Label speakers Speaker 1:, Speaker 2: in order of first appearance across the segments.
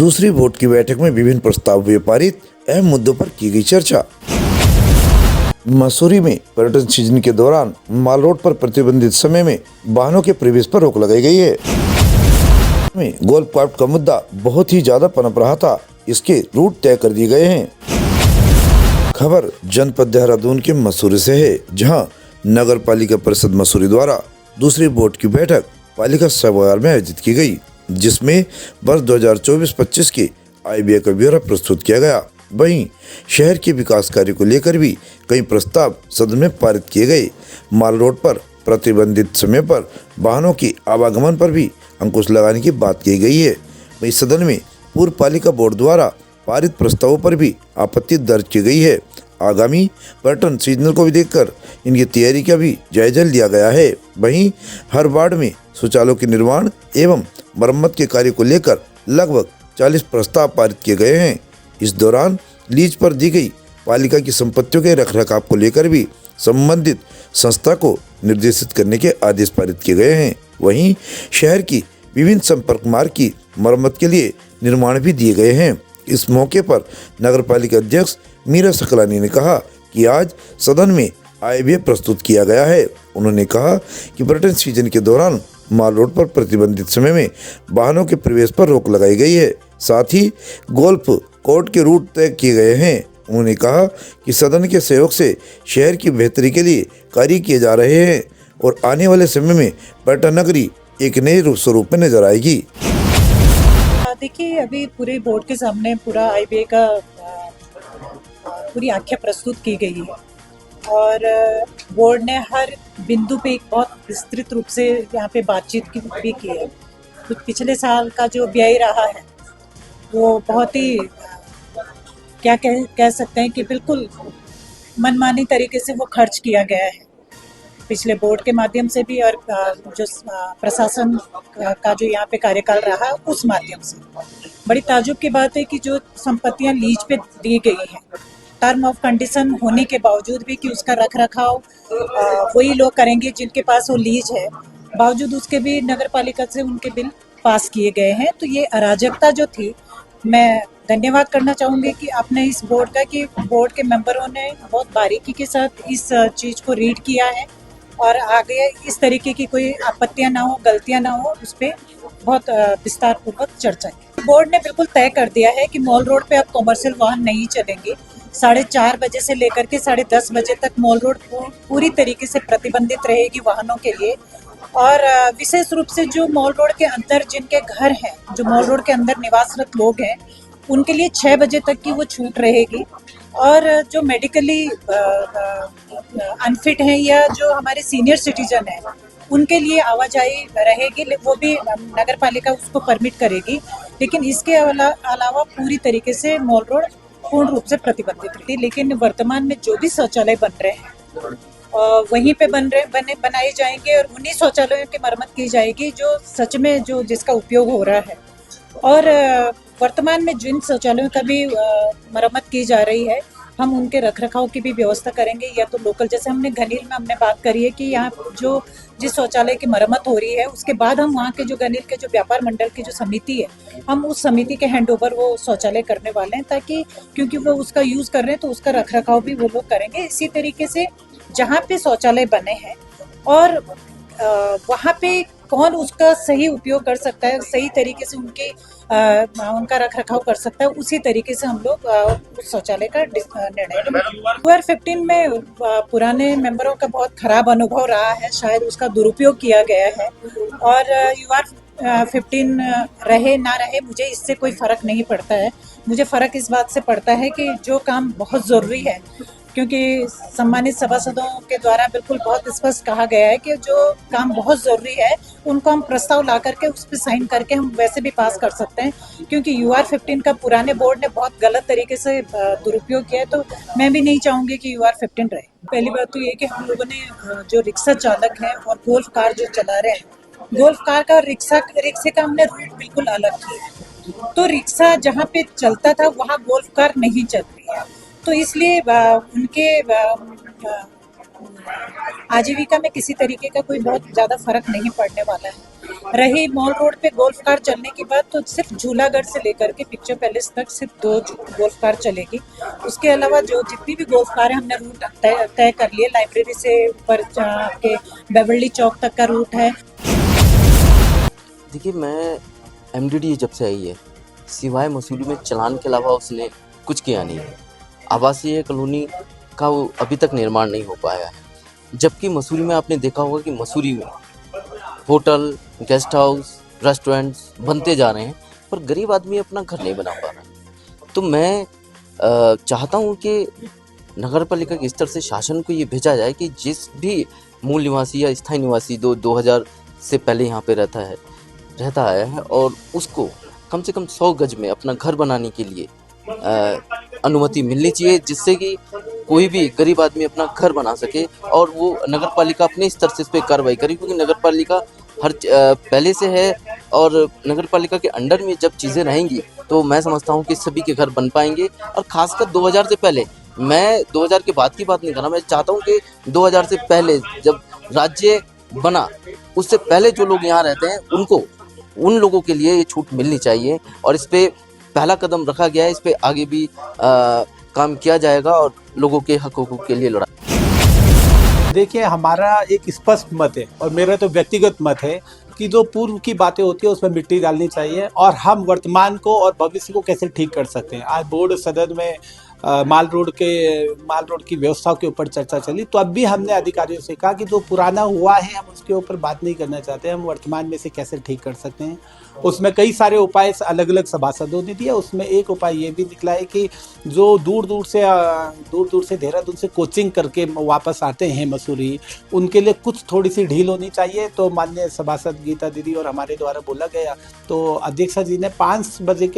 Speaker 1: दूसरी वोट की बैठक में विभिन्न प्रस्ताव हुए पारित, अहम मुद्दों पर की गई चर्चा। मसूरी में पर्यटन सीजन के दौरान माल रोड पर प्रतिबंधित समय में वाहनों के प्रवेश पर रोक लगाई गई है। में गोल्फ कार्ट का मुद्दा बहुत ही ज्यादा पनप रहा था, इसके रूट तय कर दिए गए हैं। खबर जनपद देहरादून के मसूरी से है, जहां नगर पालिका परिषद मसूरी द्वारा दूसरी बोर्ड की बैठक पालिका सभागार में आयोजित की गई, जिसमें वर्ष 2024-25 के आय व्यय का ब्यौरा प्रस्तुत किया गया। वहीं शहर के विकास कार्य को लेकर भी कई प्रस्ताव सदन में पारित किए गए। माल रोड पर प्रतिबंधित समय पर वाहनों की आवागमन पर भी अंकुश लगाने की बात की गई है। वहीं सदन में पूर्व पालिका बोर्ड द्वारा पारित प्रस्तावों पर भी आपत्ति दर्ज की गई है। आगामी पर्यटन सीजन को भी देखकर इनकी तैयारी का भी जायजा लिया गया है। वहीं हर वार्ड में शौचालयों के निर्माण एवं मरम्मत के कार्य को लेकर लगभग 40 प्रस्ताव पारित किए गए हैं। इस दौरान लीज पर दी गई पालिका की संपत्तियों के रखरखाव को लेकर भी संबंधित संस्था को निर्देशित करने के आदेश पारित किए गए हैं। वहीं शहर की विभिन्न संपर्क मार्ग की मरम्मत के लिए निर्माण भी दिए गए हैं। इस मौके पर नगर पालिका अध्यक्ष मीरा सकलानी ने कहा कि आज सदन में आय व्यय प्रस्तुत किया गया है। उन्होंने कहा कि पर्यटन सीजन के दौरान माल रोड पर प्रतिबंधित समय में वाहनों के प्रवेश पर रोक लगाई गई है। साथ ही गोल्फ कोर्ट के रूट तय किए गए हैं। उन्होंने कहा कि सदन के सहयोग से शहर की बेहतरी के लिए कार्य किए जा रहे हैं और आने वाले समय में पर्यटन नगरी एक नए स्वरूप में नजर आएगी।
Speaker 2: देखिए, अभी पूरे बोर्ड के सामने पूरा आईबीए का पूरी आख्या प्रस्तुत की गई है और बोर्ड ने हर बिंदु पे एक बहुत विस्तृत रूप से यहाँ पे बातचीत भी की है। तो पिछले साल का जो व्यय रहा है वो बहुत ही क्या कह सकते हैं कि बिल्कुल मनमानी तरीके से वो खर्च किया गया है, पिछले बोर्ड के माध्यम से भी और जो प्रशासन का जो यहाँ पे कार्यकाल रहा उस माध्यम से। बड़ी ताज्जुब की बात है कि जो संपत्तियाँ लीज पे दी गई हैं, टर्म ऑफ कंडीशन होने के बावजूद भी कि उसका रख रखाव वही लोग करेंगे जिनके पास वो लीज है, बावजूद उसके भी नगर पालिका से उनके बिल पास किए गए हैं। तो ये अराजकता जो थी, मैं धन्यवाद करना चाहूँगी कि आपने इस बोर्ड का कि बोर्ड के मेंबरों ने बहुत बारीकी के साथ इस चीज़ को रीड किया है और आगे इस तरीके की कोई आपत्तियां ना हो, गलतियां ना हो, उस पर बहुत विस्तार पूर्वक चर्चा की। बोर्ड ने बिल्कुल तय कर दिया है कि मॉल रोड पे अब कॉमर्शियल वाहन नहीं चलेंगे। 4:30 बजे से लेकर के 10:30 बजे तक मॉल रोड पूरी तरीके से प्रतिबंधित रहेगी वाहनों के लिए। और विशेष रूप से जो मॉल रोड के अंदर जिनके घर हैं, जो मॉल रोड के अंदर निवासरत लोग हैं, उनके लिए 6 बजे तक की वो छूट रहेगी। और जो मेडिकली अनफिट हैं या जो हमारे सीनियर सिटीजन हैं, उनके लिए आवाजाही रहेगी, वो भी नगर पालिका उसको परमिट करेगी। लेकिन इसके अलावा पूरी तरीके से मॉल रोड पूर्ण रूप से प्रतिबंधित रहती है। लेकिन वर्तमान में जो भी शौचालय बन रहे हैं वहीं पे बनाए जाएंगे और उन्हीं शौचालयों की मरम्मत की जाएगी जो सच में जिसका उपयोग हो रहा है। और वर्तमान में जिन शौचालयों का भी मरम्मत की जा रही है, हम उनके रखरखाव की भी व्यवस्था करेंगे। या तो लोकल, जैसे हमने घनील में हमने बात करी है कि यहाँ जिस शौचालय की मरम्मत हो रही है उसके बाद हम वहाँ के जो घनील के जो व्यापार मंडल की जो समिति है, हम उस समिति के हैंडओवर वो शौचालय करने वाले हैं, ताकि क्योंकि वो उसका यूज़ कर रहे हैं तो उसका रखरखाव भी वो लोग करेंगे। इसी तरीके से जहाँ पे शौचालय बने हैं और वहाँ पे कौन उसका सही उपयोग कर सकता है, सही तरीके से उनका रखरखाव कर सकता है, उसी तरीके से हम लोग उस शौचालय का निर्णय लेंगे। UR-15 में पुराने मेंबरों का बहुत खराब अनुभव रहा है, शायद उसका दुरुपयोग किया गया है। और UR-15 रहे ना रहे, मुझे इससे कोई फ़र्क नहीं पड़ता है। मुझे फ़र्क इस बात से पड़ता है कि जो काम बहुत ज़रूरी है, क्योंकि सम्मानित सभासदों के द्वारा बिल्कुल बहुत स्पष्ट कहा गया है कि जो काम बहुत ज़रूरी है उनको हम प्रस्ताव ला करके उस पर साइन करके हम वैसे भी पास कर सकते हैं। क्योंकि UR-15 का पुराने बोर्ड ने बहुत गलत तरीके से दुरुपयोग किया है, तो मैं भी नहीं चाहूँगी कि UR-15 रहे। पहली बात तो ये कि हम लोगों ने जो रिक्शा चालक हैं और गोल्फ कार जो चला रहे हैं, गोल्फ कार का रिक्शे का हमने रूट बिल्कुल अलग किया। तो रिक्शा जहाँ पे चलता था वहाँ गोल्फ कार नहीं चल रही है, तो इसलिए उनके आजीविका में किसी तरीके का कोई बहुत ज़्यादा फर्क नहीं पड़ने वाला है। रही मॉल रोड पे गोल्फ कार चलने की बात, तो सिर्फ झूलागढ़ से लेकर के पिक्चर पैलेस तक सिर्फ 2 गोल्फ कार चलेगी। उसके अलावा जो जितनी भी गोल्फ कार है हमने रूट तय कर लिए। लाइब्रेरी से ऊपर आपके बेवर्ली चौक तक का रूट है।
Speaker 3: देखिए, मैं एमडीडी जब से आई है, सिवाय मसूरी में चलान के अलावा उसने कुछ किया नहीं है। आवासीय कॉलोनी का वो अभी तक निर्माण नहीं हो पाया है। जबकि मसूरी में आपने देखा होगा कि मसूरी में होटल, गेस्ट हाउस, रेस्टोरेंट्स बनते जा रहे हैं, पर गरीब आदमी अपना घर नहीं बना पा रहा है। तो मैं चाहता हूँ कि नगर पालिका के स्तर से शासन को ये भेजा जाए कि जिस भी मूल निवासी या स्थायी निवासी 2000 से पहले यहाँ पे रहता आया है और उसको कम से कम 100 गज में अपना घर बनाने के लिए अनुमति मिलनी चाहिए, जिससे कि कोई भी गरीब आदमी अपना घर बना सके और वो नगर पालिका अपने स्तर से इस पर कार्रवाई करे। क्योंकि नगर पालिका पहले से है और नगर पालिका के अंडर में जब चीज़ें रहेंगी तो मैं समझता हूँ कि सभी के घर बन पाएंगे। और खासकर 2000 से पहले, मैं 2000 के बाद की बात नहीं कर रहा, मैं चाहता हूँ कि 2000 से पहले जब राज्य बना उससे पहले जो लोग यहाँ रहते हैं उन लोगों के लिए ये छूट मिलनी चाहिए। और इस पे पहला कदम रखा गया है, इस पे आगे भी काम किया जाएगा और लोगों के हकों के लिए लड़ा।
Speaker 4: देखिए, हमारा एक स्पष्ट मत है और मेरा तो व्यक्तिगत मत है कि जो पूर्व की बातें होती है उसमें मिट्टी डालनी चाहिए और हम वर्तमान को और भविष्य को कैसे ठीक कर सकते हैं। आज बोर्ड सदन में माल रोड की व्यवस्था के ऊपर चर्चा चली, तो अब भी हमने अधिकारियों से कहा कि जो पुराना हुआ है हम उसके ऊपर बात नहीं करना चाहते, हम वर्तमान में से कैसे ठीक कर सकते हैं। उसमें कई सारे उपाय अलग अलग सभासदों ने दिया। उसमें एक उपाय ये भी निकला है कि जो दूर दूर से देहरादून से कोचिंग करके वापस आते हैं मसूरी, उनके लिए कुछ थोड़ी सी ढील होनी चाहिए। तो माननीय सभासद गीता दीदी और हमारे द्वारा बोला गया, तो अध्यक्षा जी ने 5 बजे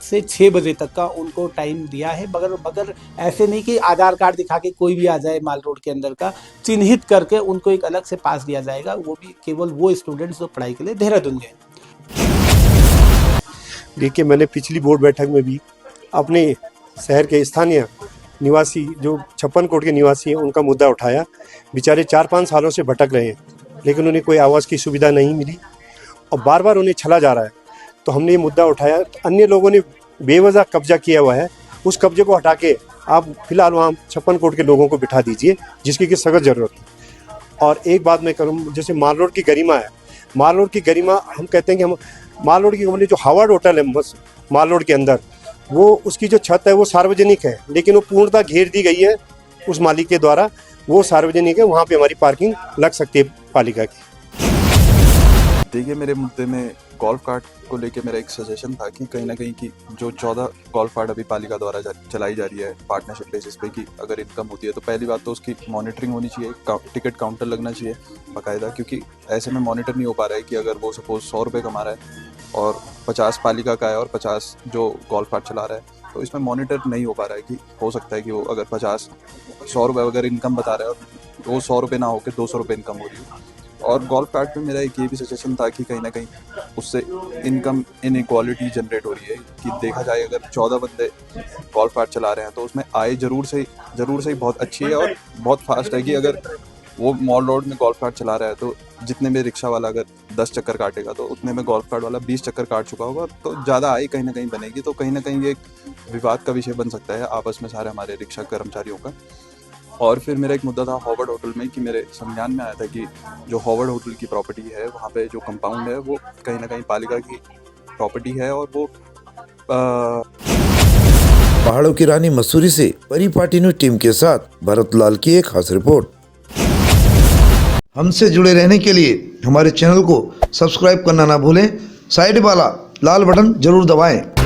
Speaker 4: से 6 बजे तक का उनको टाइम दिया है। मगर ऐसे नहीं कि आधार कार्ड दिखा के कोई भी आ जाए माल रोड के अंदर का, चिन्हित करके उनको एक अलग से पास दिया जाएगा, वो भी केवल वो स्टूडेंट्स जो पढ़ाई के लिए देहरादून गए।
Speaker 5: देखिए, मैंने पिछली बोर्ड बैठक में भी अपने शहर के स्थानीय निवासी जो 56 कोट के निवासी हैं उनका मुद्दा उठाया। बेचारे 4-5 सालों से भटक रहे हैं, लेकिन उन्हें कोई आवास की सुविधा नहीं मिली और बार बार उन्हें छला जा रहा है। तो हमने ये मुद्दा उठाया। अन्य लोगों ने बेवजह कब्जा किया हुआ है, उस कब्जे को हटा के आप फिलहाल वहाँ 56 कोट के लोगों को बिठा दीजिए, जिसकी कि सख्त ज़रूरत है। और एक बात मैं करूँ, जैसे माल रोड की गरिमा है, माल रोड की गरिमा हम कहते हैं कि हम माल रोड की कंपनी जो हावर्ड होटल है माल रोड के अंदर, वो उसकी जो छत है वो सार्वजनिक है, लेकिन वो पूर्णतः घेर दी गई है उस मालिक के द्वारा, वो सार्वजनिक है, वहाँ पे हमारी पार्किंग लग सकती है पालिका की।
Speaker 6: देखिए, मेरे मुद्दे में गोल्फ कार्ट को लेके मेरा एक सजेशन था कि कहीं ना कहीं की जो 14 गोल्फ कार्ट अभी पालिका द्वारा चलाई जा रही है पार्टनरशिप बेसिस पे, कि अगर इनकम होती है तो पहली बात तो उसकी मॉनिटरिंग होनी चाहिए, टिकट काउंटर लगना चाहिए बाकायदा। क्योंकि ऐसे में मॉनिटर नहीं हो पा रहा है कि अगर वो सपोज 100 रुपये कमा रहा है और 50 पालिका का है और 50 जो गोल्फ कार्ट चला रहा है, तो इसमें मॉनिटर नहीं हो पा रहा है कि हो सकता है कि वो अगर 100 रुपये अगर इनकम बता रहा है और वो 100 रुपये ना होकर 200 रुपये इनकम हो रही है। और गोल्फ कार्ट पे मेरा एक ये भी सजेशन था कि कहीं ना कहीं उससे इनकम इनइक्वालिटी जनरेट हो रही है। कि देखा जाए अगर 14 बंदे गोल्फ कार्ट चला रहे हैं तो उसमें आय ज़रूर से ही बहुत अच्छी है और बहुत फास्ट है। कि अगर वो मॉल रोड में गोल्फ कार्ट चला रहा है तो जितने में रिक्शा वाला अगर 10 चक्कर काटेगा तो उतने में गोल्फ कार्ट वाला 20 चक्कर काट चुका होगा, तो ज़्यादा आय कहीं ना कहीं बनेगी। तो कहीं ना कहीं ये एक विवाद का विषय बन सकता है आपस में सारे हमारे रिक्शा कर्मचारियों का। और फिर मेरा एक मुद्दा था हॉवर्ड होटल में, कि मेरे संज्ञान में आया था कि जो हॉवर्ड होटल की प्रॉपर्टी है वहाँ पे जो कंपाउंड है वो कहीं ना कहीं पालिका की प्रॉपर्टी है। और वो
Speaker 1: पहाड़ों की रानी मसूरी से परी पार्टी न्यूज टीम के साथ भरत लाल की एक खास रिपोर्ट। हमसे जुड़े रहने के लिए हमारे चैनल को सब्सक्राइब करना ना भूलें, साइड वाला लाल बटन जरूर दबाएं।